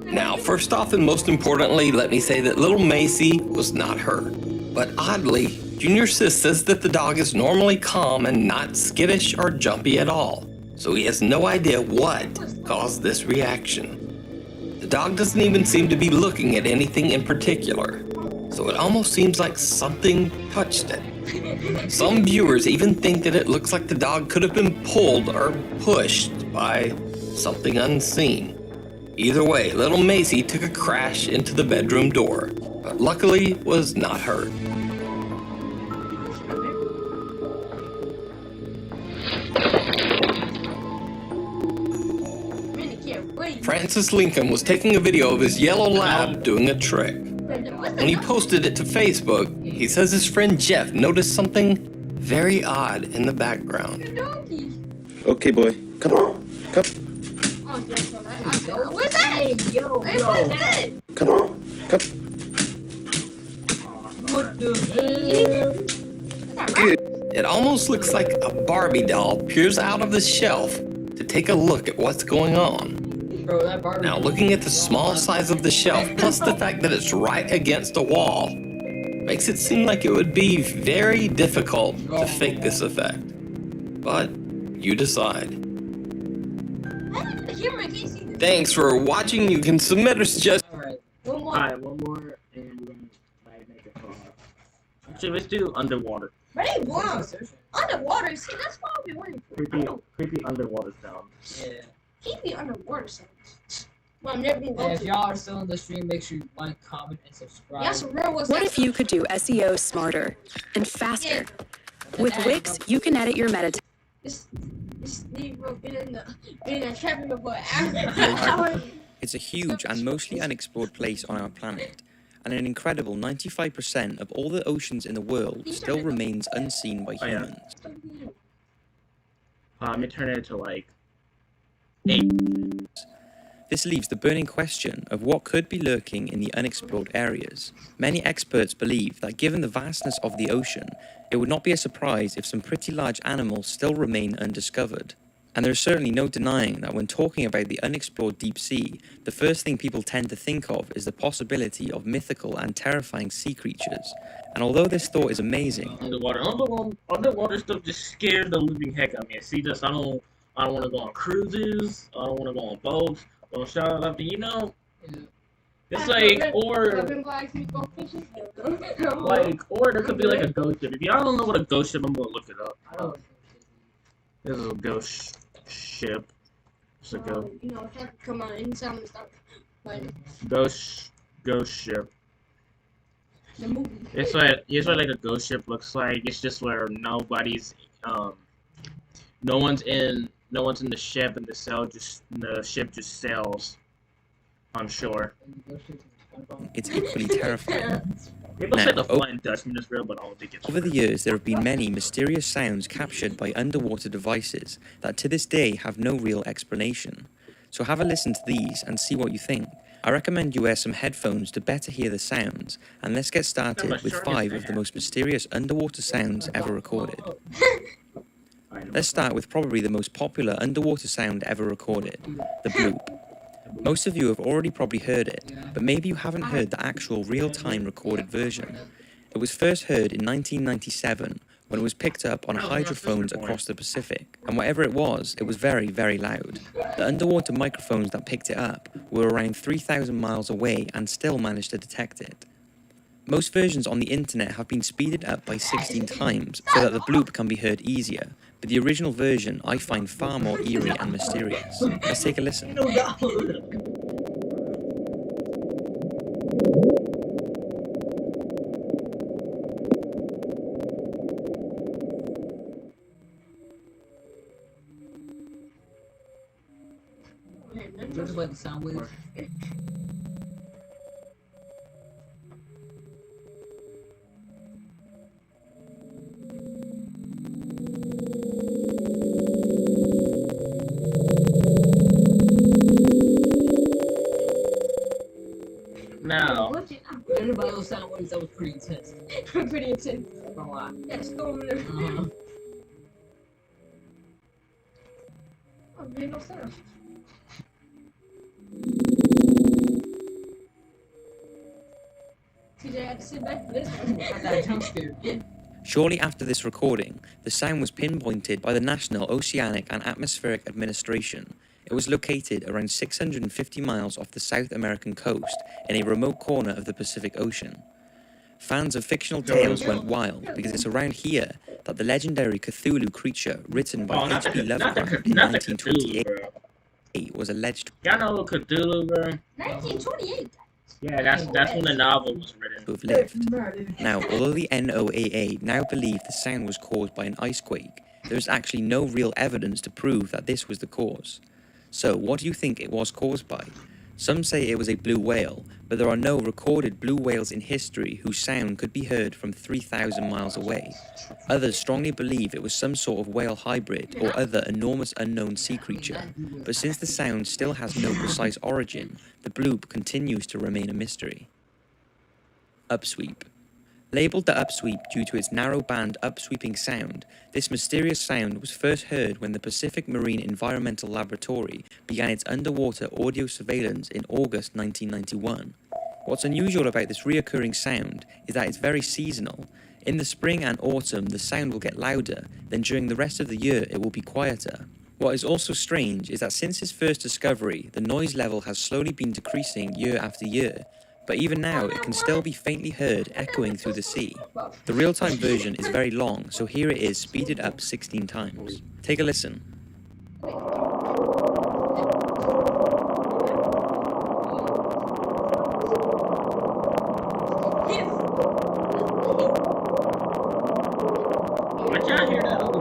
Now, first off and most importantly, let me say that little Macy was not hurt. But oddly, Junior Sis says that the dog is normally calm and not skittish or jumpy at all. So he has no idea what caused this reaction. The dog doesn't even seem to be looking at anything in particular. So it almost seems like something touched it. Some viewers even think that it looks like the dog could have been pulled or pushed by something unseen. Either way, little Macy took a crash into the bedroom door, but luckily was not hurt. Francis Lincoln was taking a video of his yellow lab doing a trick. When he posted it to Facebook, he says his friend Jeff noticed something very odd in the background. Okay, boy. Come on. Come. Where's that? Hey, yo. Come on. Come. What the hell? It almost looks like a Barbie doll peers out of the shelf to take a look at what's going on. Bro, that Barbie. Now, looking at the small size of the shelf, plus the fact that it's right against a wall, makes it seem like it would be very difficult to fake this effect. But you decide. Thanks for watching. You can submit a suggestion. Alright, one more, and we're gonna make it fall. Actually, let's do underwater. Ready? Wow. Underwater. See, that's what I've been waiting for. Creepy underwater sound. Yeah. Creepy underwater sounds. Well, I've never been And if y'all are still in the stream, make sure you like, comment, and subscribe. Yes, What if you could do SEO smarter and faster? With Wix, you can edit your meta. This Negro been in that trap for hours. It's a huge and mostly unexplored place on our planet, and an incredible 95% of all the oceans in the world still remains unseen by humans. Let me turn it to like 8. This leaves the burning question of what could be lurking in the unexplored areas. Many experts believe that given the vastness of the ocean, it would not be a surprise if some pretty large animals still remain undiscovered. And there is certainly no denying that when talking about the unexplored deep sea, the first thing people tend to think of is the possibility of mythical and terrifying sea creatures. And although this thought is amazing, Underwater stuff just scares the living heck out of me. See, I don't want to go on cruises. I don't want to go on boats. Don't shout out after, you know. It's like, or there could be like a ghost ship. If y'all don't know what a ghost ship, I'm gonna look it up. This is a ghost ship. It's a ghost. You know, have to come out anytime and start like ghost ship. The movie. It's what like a ghost ship looks like. It's just where nobody's no one's in the ship, and the ship just sails on shore. it's equally terrifying. People Now, say the Flying Dutchman is real, but I don't think it's over the years, there have been many mysterious sounds captured by underwater devices that to this day have no real explanation. So have a listen to these and see what you think. I recommend you wear some headphones to better hear the sounds, and let's get started with 5 of the most mysterious underwater sounds ever recorded. Let's start with probably the most popular underwater sound ever recorded, the bloop. Most of you have already probably heard it, but maybe you haven't heard the actual real-time recorded version. It was first heard in 1997 when it was picked up on hydrophones across the Pacific, and whatever it was very, very loud. The underwater microphones that picked it up were around 3,000 miles away and still managed to detect it. Most versions on the internet have been speeded up by 16 times so that the bloop can be heard easier, but the original version I find far more eerie and mysterious. Let's take a listen. Just like the sound waves. Now, everybody else sound waves, that was pretty intense. Pretty intense. Don't lie. Yeah, storm and everything. Oh, made no sense. TJ had to sit back for this one. That jump scare. Shortly after this recording, the sound was pinpointed by the National Oceanic and Atmospheric Administration. It was located around 650 miles off the South American coast in a remote corner of the Pacific Ocean. Fans of fictional tales went wild because it's around here that the legendary Cthulhu creature written by H.P. Lovecraft in 1928. was alleged Y'all know Cthulhu, bro? 1928. Yeah, that's when the novel was written. to have lived. Now, although the NOAA now believe the sound was caused by an icequake, there is actually no real evidence to prove that this was the cause. So, what do you think it was caused by? Some say it was a blue whale, but there are no recorded blue whales in history whose sound could be heard from 3,000 miles away. Others strongly believe it was some sort of whale hybrid or other enormous unknown sea creature, but since the sound still has no precise origin, the bloop continues to remain a mystery. Upsweep. Labeled the upsweep due to its narrow band upsweeping sound, this mysterious sound was first heard when the Pacific Marine Environmental Laboratory began its underwater audio surveillance in August 1991. What's unusual about this reoccurring sound is that it's very seasonal. In the spring and autumn, the sound will get louder, then during the rest of the year it will be quieter. What is also strange is that since its first discovery, the noise level has slowly been decreasing year after year, but even now it can still be faintly heard echoing through the sea. The real-time version is very long, so here it is speeded up 16 times. Take a listen. What y'all hear that on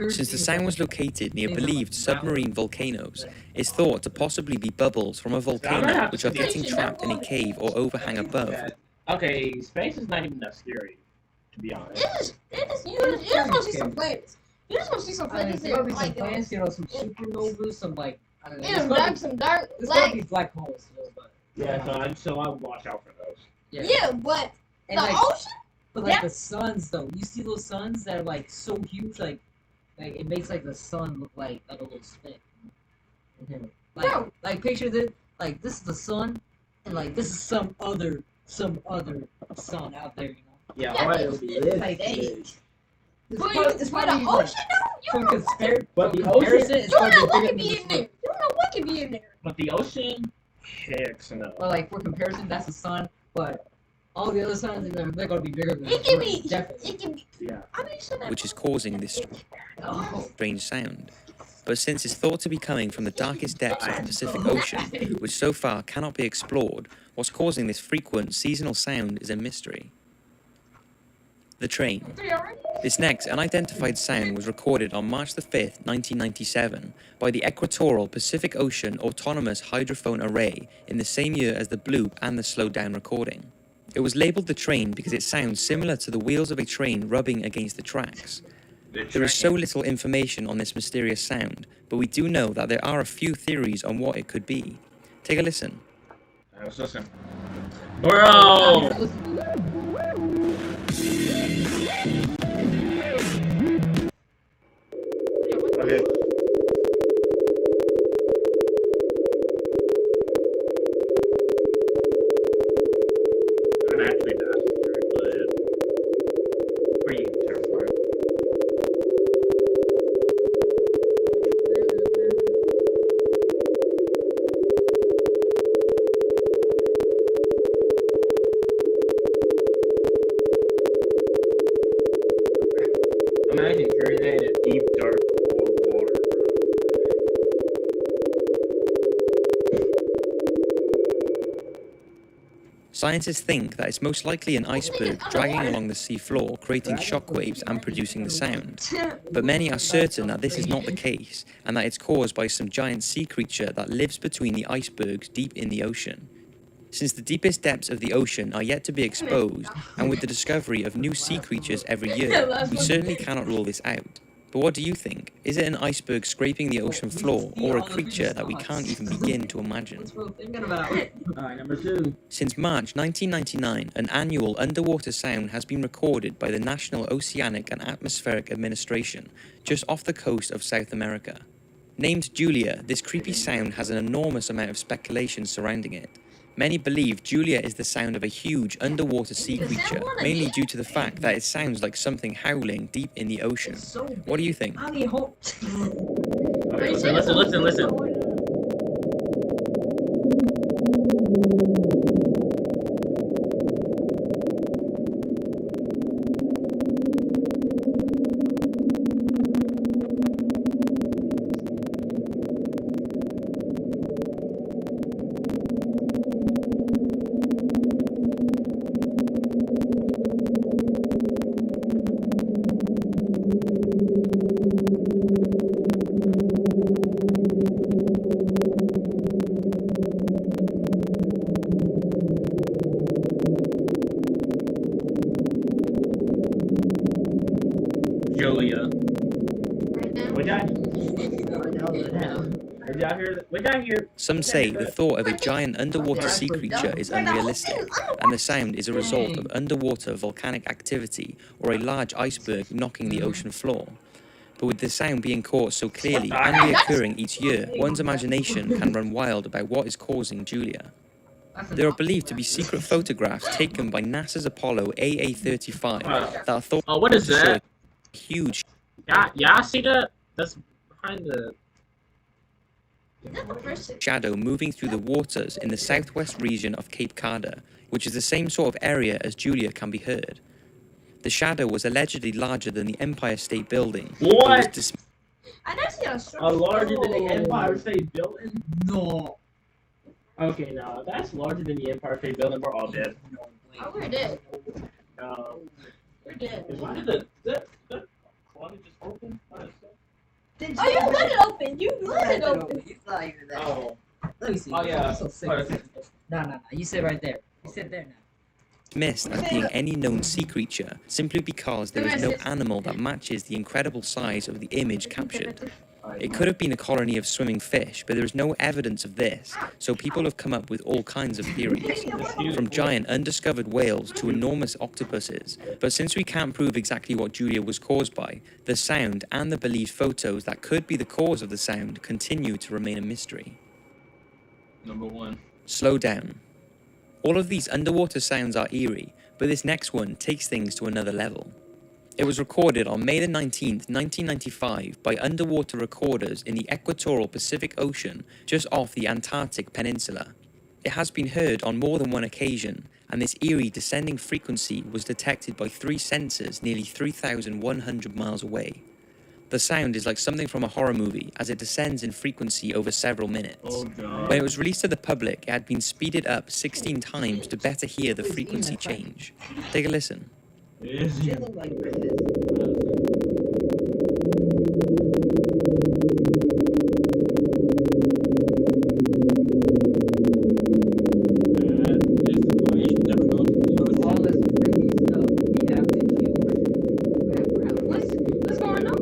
Since the sound was located near believed submarine volcanoes, it's thought to possibly be bubbles from a volcano which are getting trapped in a cave or overhang above. Okay, space is not even that scary, to be honest. You just want to see some planets. You just want to see some planets There's that gotta be some like planets, you know, some supernovas, some like, I don't know. some dark There's gotta black. be black holes still, but. Yeah, so I watch out for those. Yeah, but And the like, ocean. But like the suns though, you see those suns that are like so huge, like it makes like the sun look like a little speck. Like picture this, like this is the sun, and like this is some other sun out there, you know. Yeah, alright, it'll be this. Like, Big. it's probably the ocean though. from But the comparison, ocean, it's You don't know probably what bigger could than be in the there. You don't know what could be in there. but the ocean, heck no. Well, like for comparison, that's the sun, but all the other suns, they're gonna be bigger than It the can sun, be. definitely. It can be. Yeah. I mean, shut up. Which is causing this Oh. strange sound. But since it's thought to be coming from the darkest depths of the Pacific Ocean, which so far cannot be explored, what's causing this frequent seasonal sound is a mystery. The train. This next unidentified sound was recorded on March the 5th, 1997, by the Equatorial Pacific Ocean Autonomous Hydrophone Array in the same year as the bloop and the slowed down recording. It was labeled the train because it sounds similar to the wheels of a train rubbing against the tracks. There is so little information on this mysterious sound, but we do know that there are a few theories on what it could be. Take a listen. Let's listen. Bro! Okay. I'm actually not scared, but pretty terrifying. Imagine hearing that in a deep, dark, cold water. Scientists think that it's most likely an iceberg dragging along the sea floor, creating shockwaves and producing the sound. But many are certain that this is not the case, and that it's caused by some giant sea creature that lives between the icebergs deep in the ocean. Since the deepest depths of the ocean are yet to be exposed, and with the discovery of new sea creatures every year, we certainly cannot rule this out. But what do you think? Is it an iceberg scraping the ocean floor, or a creature that we can't even begin to imagine? Alright, number 2. Since March 1999, an annual underwater sound has been recorded by the National Oceanic and Atmospheric Administration, just off the coast of South America. Named Julia, this creepy sound has an enormous amount of speculation surrounding it. Many believe Julia is the sound of a huge underwater sea creature, mainly due to the fact that it sounds like something howling deep in the ocean. What do you think? Okay, listen. Julia. Would y'all hear? Some say the thought of a giant underwater sea creature is unrealistic, and the sound is a result of underwater volcanic activity or a large iceberg knocking the ocean floor. But with the sound being caught so clearly and reoccurring each year, one's imagination can run wild about what is causing Julia. There are believed to be secret photographs taken by NASA's Apollo AA-35 that are thought what is to show that? a huge Yeah, see that? That's behind the shadow moving through the waters in the southwest region of Cape Cod, which is the same sort of area as Julia can be heard. The shadow was allegedly larger than the Empire State Building. What? Larger than the Empire State Building? No. Okay, now that's larger than the Empire State Building. We're all dead. Oh, we're dead. We're dead. Why did the closet just open? Oh, you let it open. You let it open. You thought you were that. Oh. Let me see. Oh, yeah. I'm so sick. No. You sit right there. You sit there now. Missed as being any known sea creature simply because there is no animal that matches the incredible size of the image captured. It could have been a colony of swimming fish, but there is no evidence of this, so people have come up with all kinds of theories, from giant undiscovered whales to enormous octopuses. But since we can't prove exactly what Julia was caused by, the sound and the believed photos that could be the cause of the sound continue to remain a mystery. Number 1. Slow down. All of these underwater sounds are eerie, but this next one takes things to another level. It was recorded on May the 19th, 1995 by underwater recorders in the equatorial Pacific Ocean just off the Antarctic Peninsula. It has been heard on more than one occasion, and this eerie descending frequency was detected by 3 sensors nearly 3,100 miles away. The sound is like something from a horror movie as it descends in frequency over several minutes. Oh, God. When it was released to the public, it had been speeded up 16 times to better hear the frequency change. Take a listen. What's going on?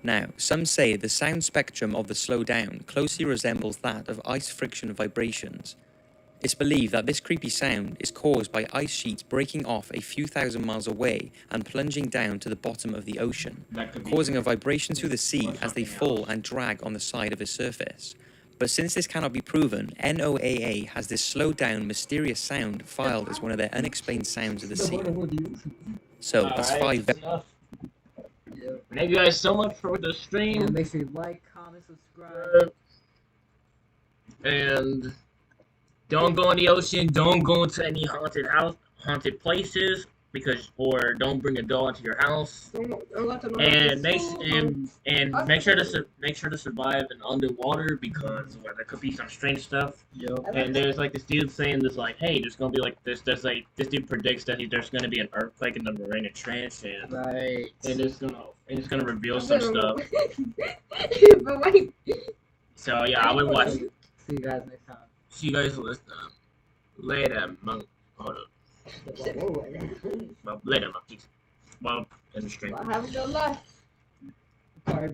Now, some say the sound spectrum of the slowdown closely resembles that of ice friction vibrations. It's believed that this creepy sound is caused by ice sheets breaking off a few thousand miles away and plunging down to the bottom of the ocean, causing a vibration through the sea as they fall and drag on the side of its surface. But since this cannot be proven, NOAA has this slowed-down, mysterious sound filed as one of their unexplained sounds of the sea. So, that's 5... Thank you guys so much for the stream. Yeah, make sure you like, comment, subscribe. And don't go in the ocean. Don't go to any haunted places, or don't bring a dog to your house. And make sure to survive in underwater because there could be some strange stuff. Yep. And there's like this dude saying this like, hey, there's gonna be like this. There's like this dude predicts that there's gonna be an earthquake in the Mariana Trench, and it's gonna reveal some stuff. But wait. So yeah, I would watch. See you guys next time. See you guys later, monk. Hold up. Well, later, monkeys. Well, in the stream. Well, have a good life. Bye.